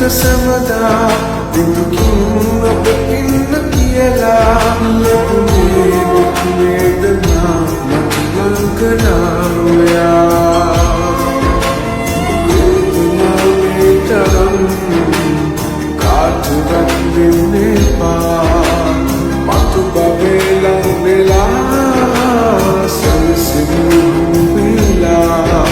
සමදා දිනුකින් ඔබ ඉන්න කියලා ලැබුණේ දුකේද මම කරා ඔයා මේ තරම් කාටවත් වෙන්නේ පා මතු බබෙලා වෙලා සල්සිමු වෙලා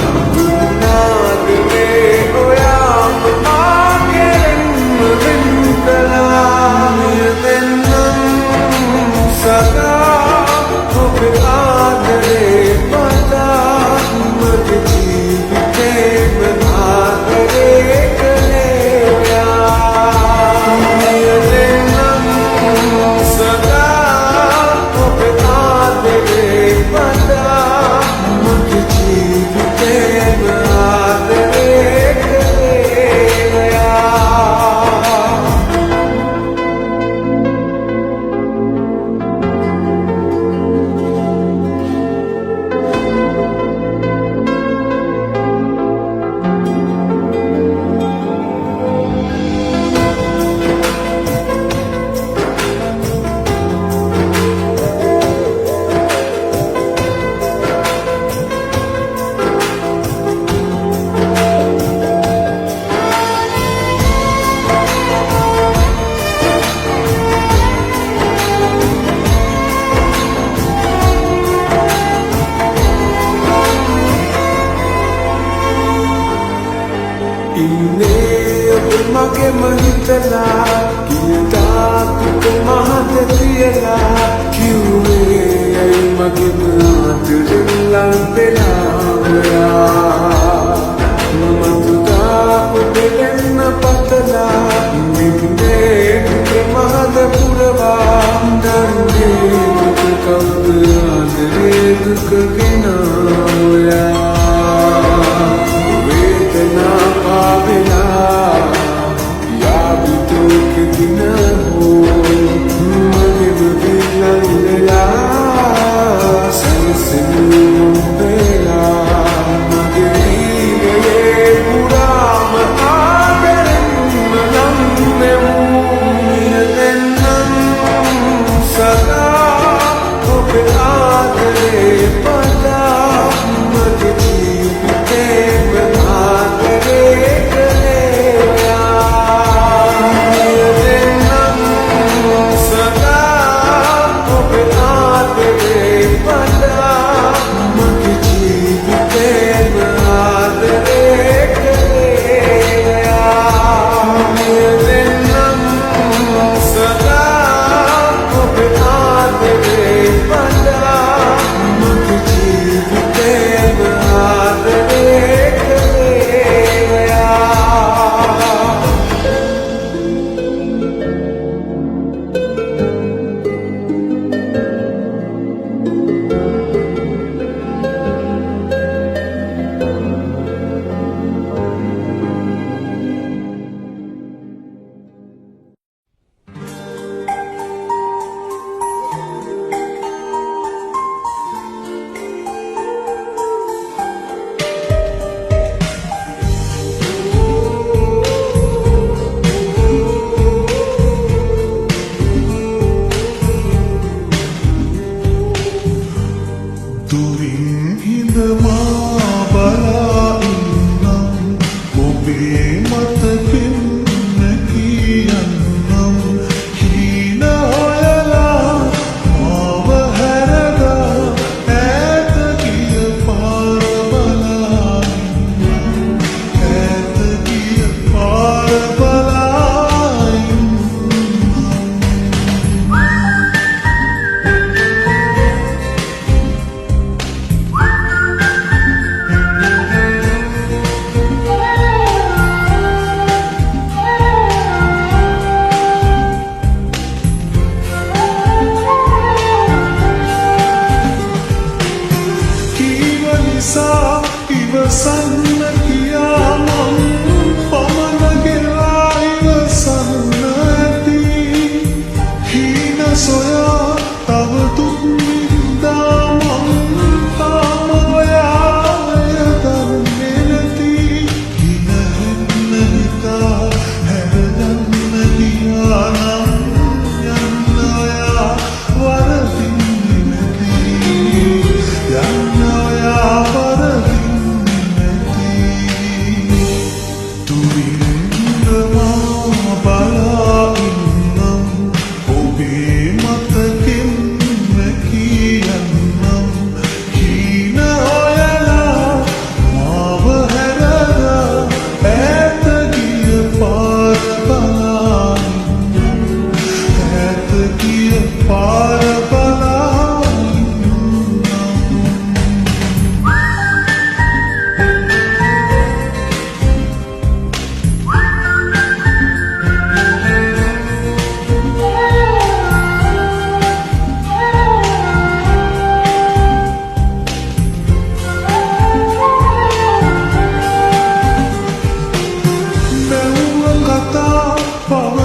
මගේ මහිතලා කියතා කුට මහත තියලා කිව්වේ ඇයි මගේ මාතරින් ලංපෙලා ඔයා මම තුදා ඔබෙන්න පතලා නින්නේ කුට මහත පුරවා දන්නේ දුක කවුද ආදරේ දුක ගෙනා ඔයා වේදනා පාවෙලා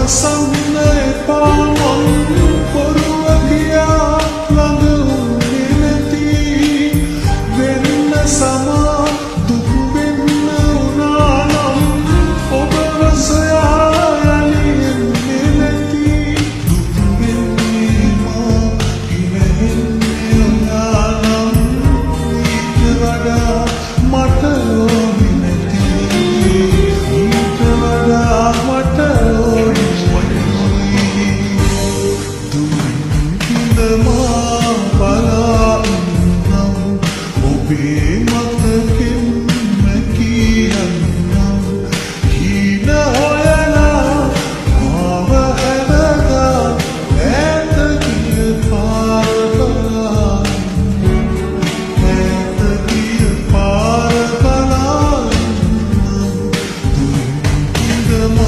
අසන්න එපා මං බොරුව කියා ළඟ නැති වෙන්න සමා දුක් වෙන්න උනා නම් ඔබව සොයා යන්නේ නැති දුක් වෙන්නේ මා ඉවෙන්නේ උනා නම් ඊට වඩා මට ඕනි නැති ඊට වඩා මට ඕනි දුකින්දමා බලා ඉන්නම් ඔබේ මතකෙන් මැකියන්නම් හීන හොයලා මාව හැරලා ඈත ගිය පාර බලා ඈත ගිය පාර බලා දුකින්දමා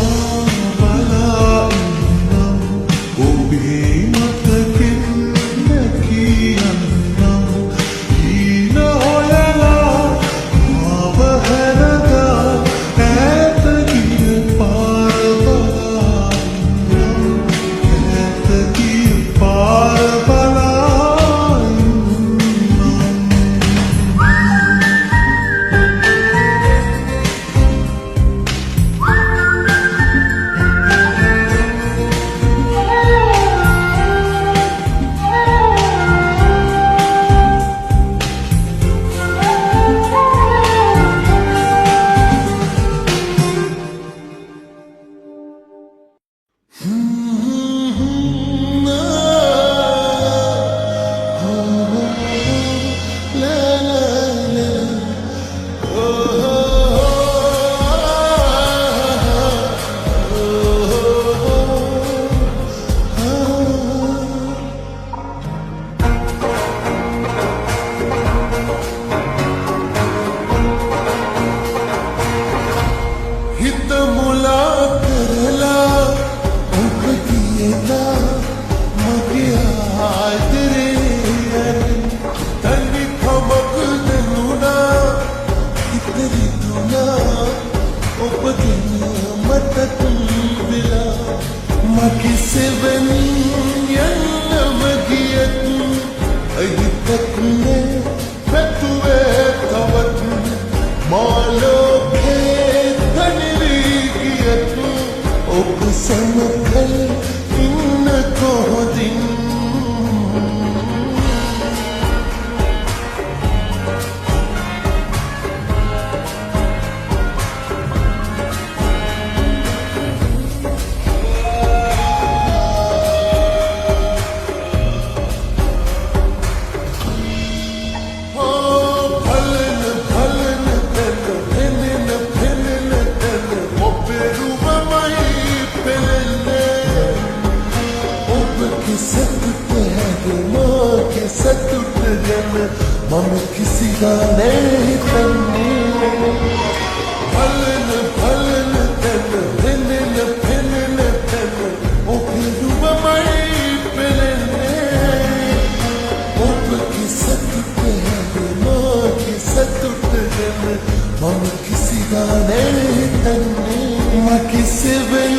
බලා ඉන්නම් ඔබේ මතකෙන් මැකියන්නම් හීන හොයලා මාව හැරලා ඈත ගිය පාර බලා ඈත ගිය පාර බලා හිත මුලා කරලා ඔබ කියලා මගේ ආදරේ තනි කමක් දෙනුනා ඉතරි දුනා ඔබ දින මට තුන්විලා මගේ සෙවන යන්නම ගියත් අයිතක්නේ පැතුවේ තවත් මාලෝකේ තනිවිගියත් ඔබ සමකල් ඉන්න කොහොදින් මම කිසිදා නැතන්නේ බලන බලන තැන පෙනෙන පෙනෙන තැන ඔබේ දුමමයි පෙනෙන්නේ ඔබ කිසතුට හැදෙනවා සතුට ගැන මම කිසිදා නැතන්නේ මගේ සෙවන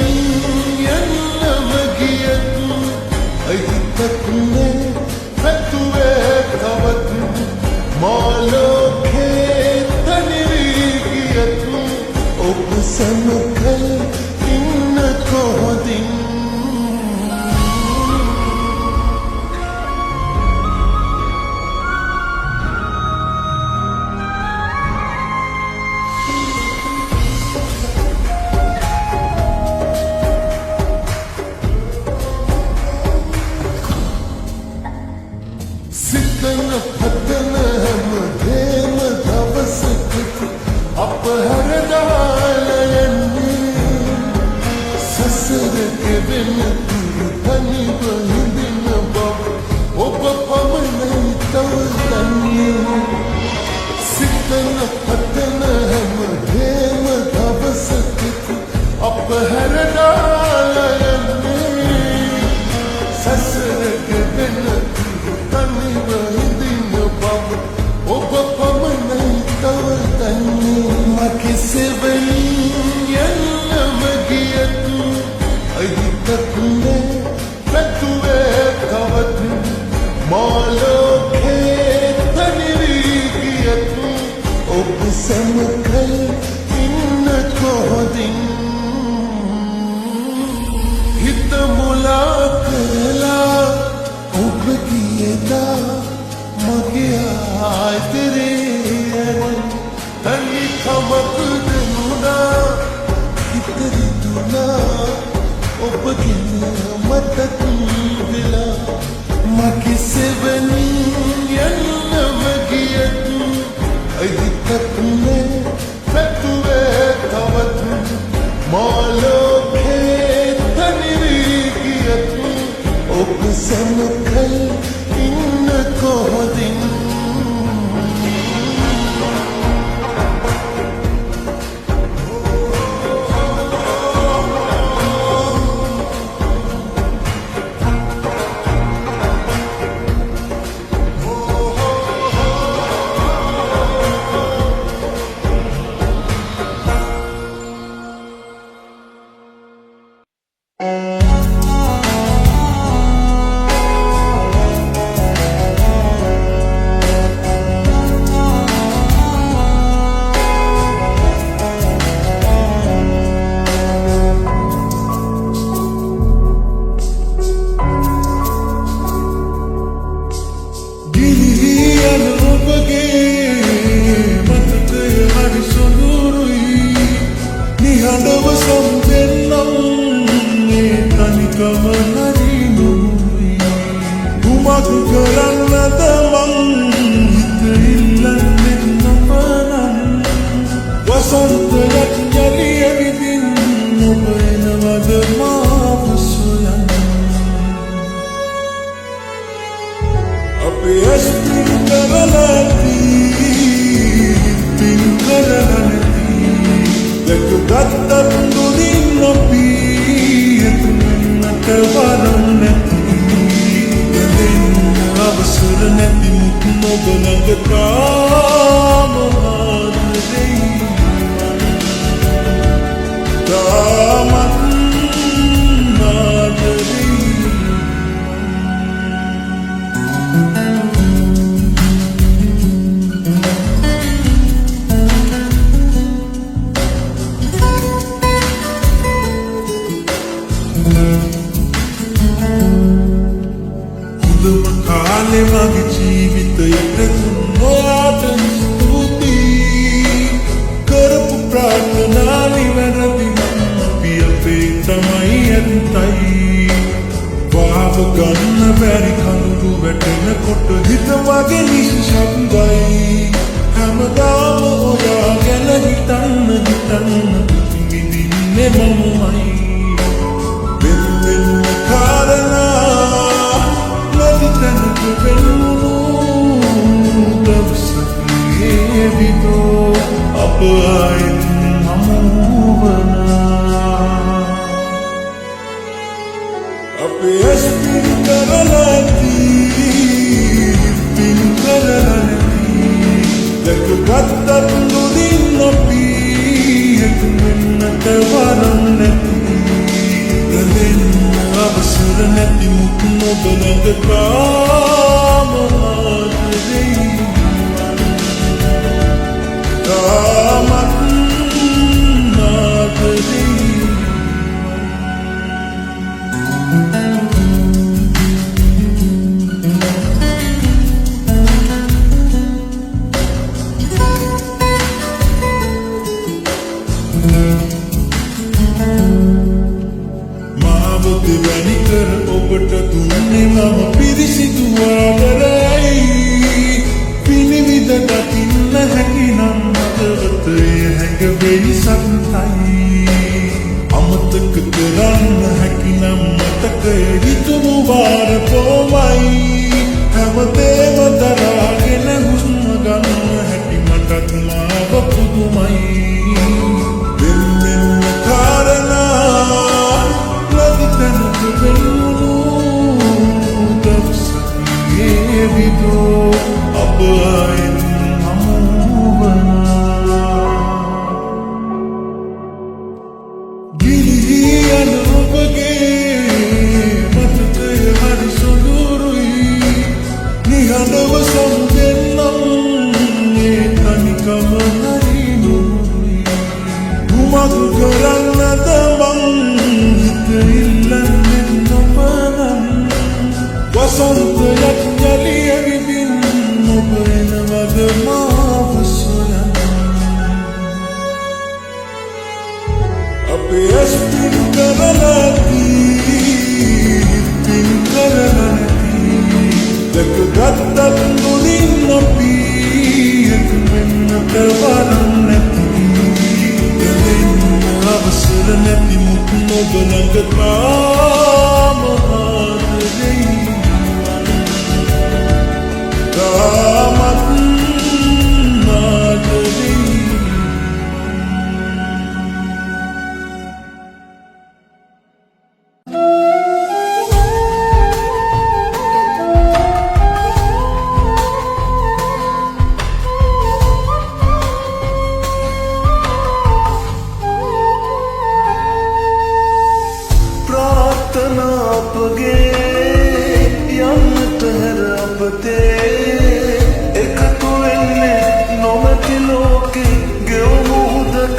යන්නම ගියත් අයිතක්නේ පැතුවේ තවත් මාලෝකේ තනිවිගියත් ඔබ සමකල් ඉන්න කොහොදින් සිතන පතන හැමදේම දවසකට අප හැරදාලා යන්නේ සසරක වෙන තුරු තනිව හිඳින බව ඔබ පමණයි තව දන්නේ සිතන පතන හැමදේම දවසකට අප හැරදාලා යන්නේ සසරක වෙන තනිව හිඳින බව ඔබ පමණයි තව දන්නේ මගේ සෙවන යන්නම ගියත් අයි වුණා ඔබ ගැන මතක් වෙලා මගේ සෙවණින් යන්නම ගියත් අයිතිකක් නෑ පැතුවේ තවත් මාලෝකේ තනි වී ගියත් ඔබ සමකල් ඉන්න කොහොදින් Giri anu bage mat te hari sunu කරලති පින් කරනති දැක ගත්තත් මුලින් අපි එක වෙන්නට වරම් නැති දෙන්න අවසර නැති මුත් නොබ ළඟ තාම ආදරෙයි තාමත් ආදරෙයි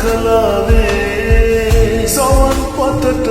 Kalawe, sawan patat